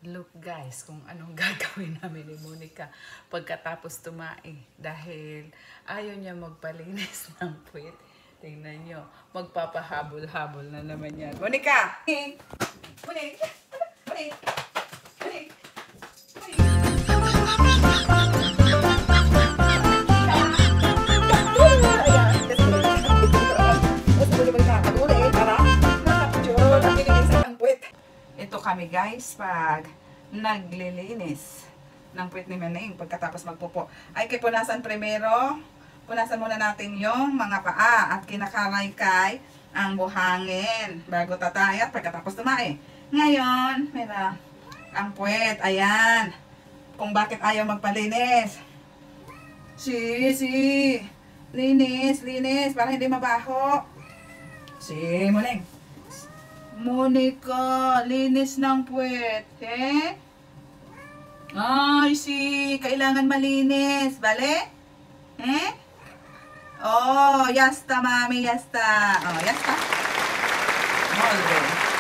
Look guys, kung anong gagawin namin ni Monica pagkatapos tumae. Dahil ayaw niya magpalinis ng puwet. Tingnan nyo, magpapahabol-habol na naman yan. Monica! Monica! Monica! Ito kami guys pag naglilinis ng puwet ni Maneng pagkatapos magpupo. Ay punasan primero. Punasan muna natin yung mga paa at kinakalaykay ang buhangin bago tatayat pagkatapos tumae. Ngayon, mira, ang puwet, ayan. Kung bakit ayaw magpalinis. Linis para hindi mabaho. Maneng. Monica, linis ng puwet, Ay, kailangan malinis, bale? Oh, yasta, mami, yasta. Oh, yasta. Molde.